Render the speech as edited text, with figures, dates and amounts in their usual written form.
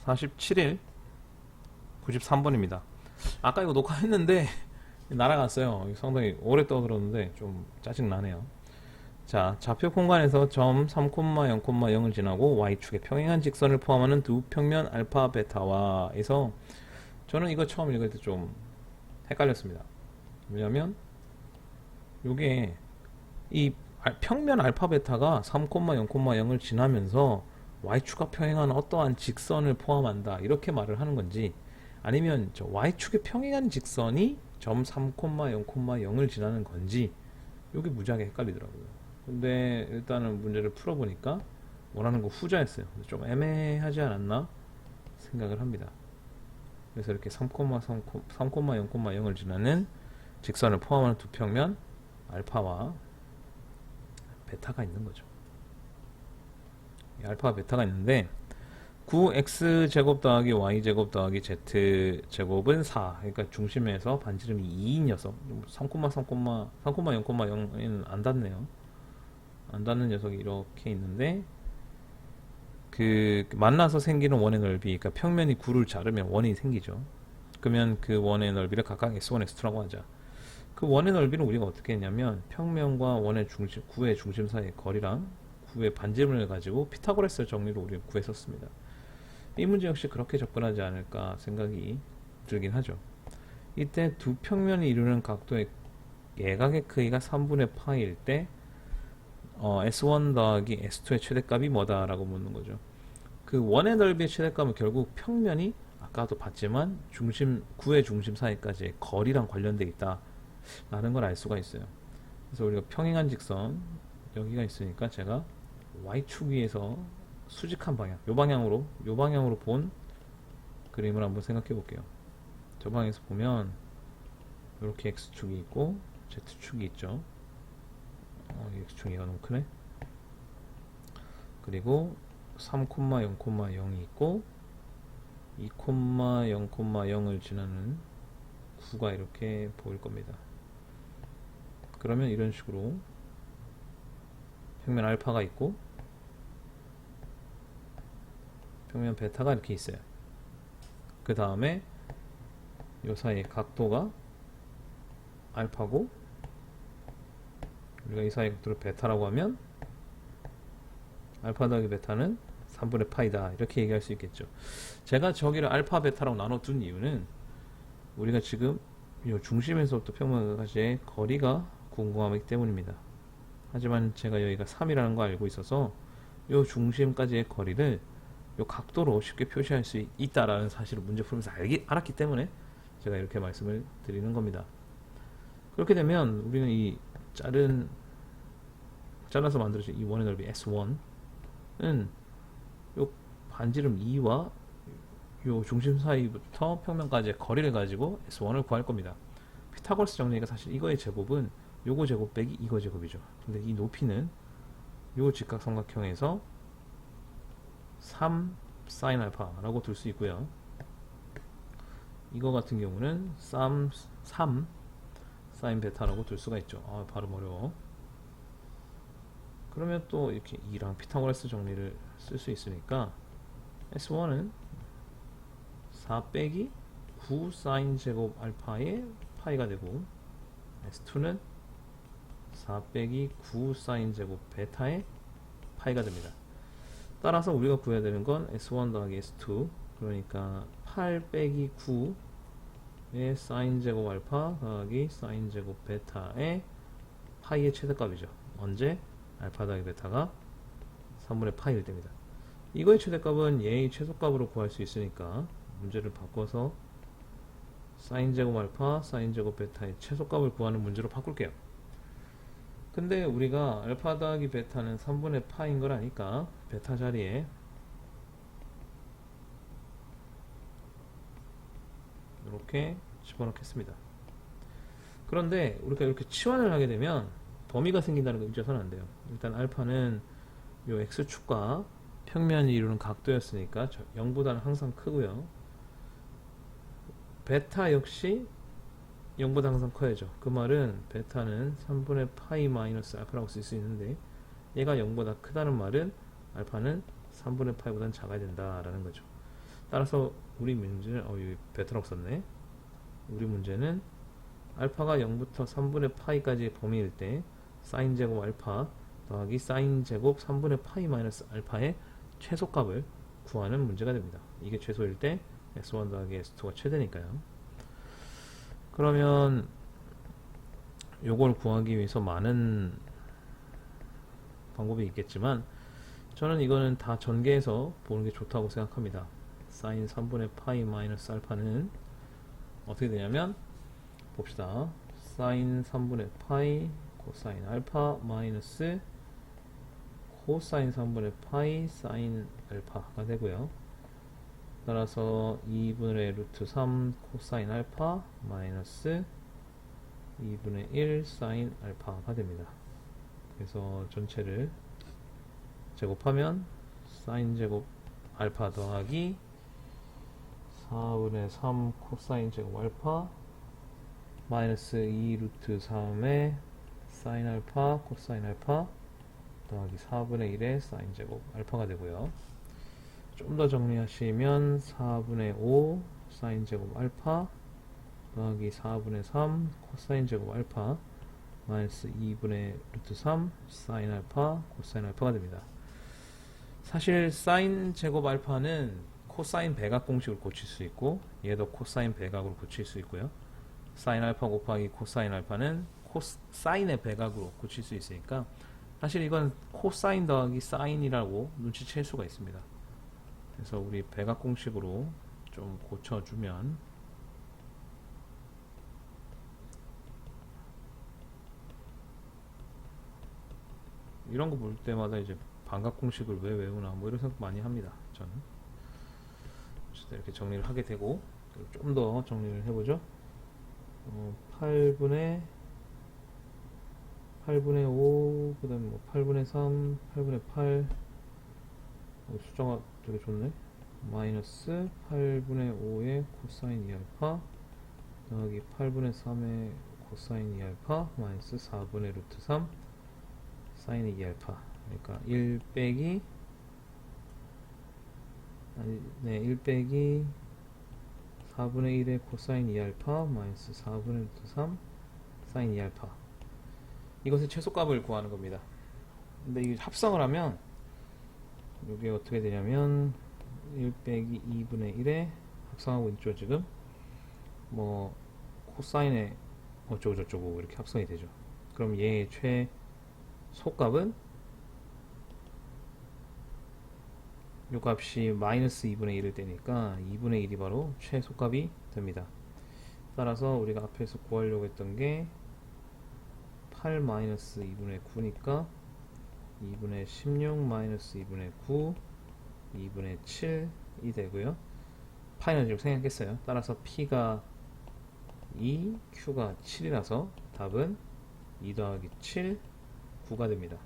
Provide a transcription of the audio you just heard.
47일 93번입니다. 아까 이거 녹화했는데 날아갔어요. 상당히 오래 떠들었는데 좀 짜증나네요. 자, 좌표 공간에서 점 3,0,0,을 지나고 y축의 평행한 직선을 포함하는 두 평면 알파 베타와 에서 저는 이거 처음 읽을 때 좀 헷갈렸습니다. 왜냐면 요게 이 평면 알파 베타가 3,0,0,을 지나면서 y축과 평행한 어떠한 직선을 포함한다 이렇게 말을 하는 건지, 아니면 저 y축의 평행한 직선이 점 3,0,0,을 지나는 건지 이게 무지하게 헷갈리더라고요. 근데 일단은 문제를 풀어보니까 원하는 거 후자였어요. 좀 애매하지 않았나 생각을 합니다. 그래서 이렇게 3,0,0,을 지나는 직선을 포함하는 두 평면 알파와 베타가 있는 거죠. 알파와 베타가 있는데 9x제곱 더하기 y제곱 더하기 z제곱은 4, 그러니까 중심에서 반지름이 2인 녀석, 3,0,0은 안 닿네요. 안 닿는 녀석이 이렇게 있는데, 그 만나서 생기는 원의 넓이, 그러니까 평면이 9를 자르면 원이 생기죠. 그러면 그 원의 넓이를 각각 x1, x2라고 하자. 그 원의 넓이는 우리가 어떻게 했냐면 평면과 원의 중심, 9의 중심 사이의 거리랑 9의 반지름을 가지고 피타고라스 정리로 우리가 구했었습니다. 이 문제 역시 그렇게 접근하지 않을까 생각이 들긴 하죠. 이때 두 평면이 이루는 각도의 예각의 크기가 3분의 파일 때 S1 더하기 S2의 최대값이 뭐다라고 묻는 거죠. 그 원의 넓이의 최대값은 결국 평면이 아까도 봤지만 중심 9의 중심 사이까지의 거리랑 관련되어 있다 라는 걸 알 수가 있어요. 그래서 우리가 평행한 직선 여기가 있으니까 제가 y축 위에서 수직한 방향, 요 방향으로 본 그림을 한번 생각해 볼게요. 저 방에서 보면 이렇게 x축이 있고 z축이 있죠. x축이 너무 크네. 그리고 3,0,0이 있고 2,0,0을 지나는 9가 이렇게 보일 겁니다. 그러면 이런 식으로 평면 알파가 있고 평면 베타가 이렇게 있어요. 그 다음에 요 사이의 각도가 알파고, 우리가 이 사이 각도를 베타라고 하면 알파 더하기 베타는 3분의 파이다 이렇게 얘기할 수 있겠죠. 제가 저기를 알파 베타라고 나눠둔 이유는 우리가 지금 요 중심에서부터 평면까지의 거리가 궁금하기 때문입니다. 하지만 제가 여기가 3이라는 거 알고 있어서 요 중심까지의 거리를 요 각도로 쉽게 표시할 수 있다라는 사실을 문제 풀면서 알았기 때문에 제가 이렇게 말씀을 드리는 겁니다. 그렇게 되면 우리는 이 잘라서 만들어진 이 원의 넓이 S1은 요 반지름 2와 요 중심 사이부터 평면까지의 거리를 가지고 S1을 구할 겁니다. 피타고라스 정리가 사실 이거의 제곱은 요거 제곱 빼기 이거 제곱이죠. 근데 이 높이는 요 직각삼각형에서 3 사인 알파라고 둘 수 있고요. 이거 같은 경우는 3 사인 베타라고 둘 수가 있죠. 발음 어려워. 그러면 또 이렇게 2랑 피타고라스 정리를 쓸 수 있으니까 S1은 4 빼기 9 사인 제곱 알파의 파이가 되고, S2는 4 빼기 9 사인 제곱 베타의 파이가 됩니다. 따라서 우리가 구해야 되는 건 S1 더하기 S2, 그러니까 8 빼기 9의 사인 제곱 알파 더하기 사인 제곱 베타의 파이의 최대값이죠. 언제? 알파 더하기 베타가 3분의 파이일 때입니다. 이거의 최대값은 얘의 최소값으로 구할 수 있으니까 문제를 바꿔서 사인 제곱 알파, 사인 제곱 베타의 최소값을 구하는 문제로 바꿀게요. 근데 우리가 알파 더하기 베타는 3분의 파인 걸 아니까 베타 자리에 이렇게 집어넣겠습니다. 그런데 우리가 이렇게 치환을 하게 되면 범위가 생긴다는 거 잊어서는 안 돼요. 일단 알파는 요 x축과 평면이 이루는 각도였으니까 0보다는 항상 크고요. 베타 역시 0보다 항상 커야죠. 그 말은 베타는 3분의 파이 마이너스 알파라고 쓸 수 있는데, 얘가 0보다 크다는 말은 알파는 3분의 파이보다는 작아야 된다라는 거죠. 따라서 우리 문제는 여기 베트락 썼네. 우리 문제는 알파가 0부터 3분의 파이까지 범위일 때 사인 제곱 알파 더하기 사인 제곱 3분의 파이 마이너스 알파의 최소값을 구하는 문제가 됩니다. 이게 최소일 때 s1 더하기 s2가 최대니까요. 그러면 요걸 구하기 위해서 많은 방법이 있겠지만 저는 이거는 다 전개해서 보는 게 좋다고 생각합니다. 사인 3분의 파이 마이너스 알파는 어떻게 되냐면 봅시다. 사인 3분의 파이 코사인 알파 마이너스 코사인 3분의 파이 사인 알파가 되고요. 따라서 2분의 루트 3 코사인 알파 마이너스 2분의 1 사인 알파가 됩니다. 그래서 전체를 제곱하면 사인 제곱 알파 더하기 4분의 3 코사인 제곱 알파 마이너스 2 루트 3의 사인 알파 코사인 알파 더하기 4분의 1의 사인 제곱 알파가 되고요. 좀 더 정리하시면 4분의 5 사인 제곱 알파 더하기 4분의 3 코사인 제곱 알파 마이너스 2분의 루트 3 사인 알파 코사인 알파가 됩니다. 사실 사인 제곱 알파는 코사인 배각 공식을 고칠 수 있고 얘도 코사인 배각으로 고칠 수 있고요. 사인 알파 곱하기 코사인 알파는 코사인의 배각으로 고칠 수 있으니까 사실 이건 코사인 더하기 사인이라고 눈치챌 수가 있습니다. 그래서 우리 배각 공식으로 좀 고쳐주면 이런 거 볼 때마다 이제 반각 공식을 왜 외우나 뭐 이런 생각 많이 합니다. 저는 이렇게 정리를 하게 되고 좀 더 정리를 해보죠. 8분의 5 그 다음에 뭐 8분의 3 8분의 8 숫자가 되게 좋네. 마이너스 8분의 5의 코사인 2알파 더하기 8분의 3의 코사인 2알파 마이너스 4분의 루트 3 사인 2알파. 그러니까 1 빼기 4분의 1의 코사인 2알파 마이너스 4분의 루트 3 사인 2알파. 이것의 최소값을 구하는 겁니다. 근데 이 합성을 하면 이게 어떻게 되냐면 1 빼기 2분의 1에 합성하고 있죠. 지금 뭐 코사인의 어쩌고 저쩌고 이렇게 합성이 되죠. 그럼 얘의 최소값은 요 값이 마이너스 2분의 1을 떼니까 2분의 1이 바로 최소값이 됩니다. 따라서 우리가 앞에서 구하려고 했던 게 8 마이너스 2분의 9니까 2분의 16 마이너스 2분의 9 2분의 7이 되고요. 파이는 지금 생략했어요. 따라서 P가 2, Q가 7이라서 답은 2 더하기 7, 9가 됩니다.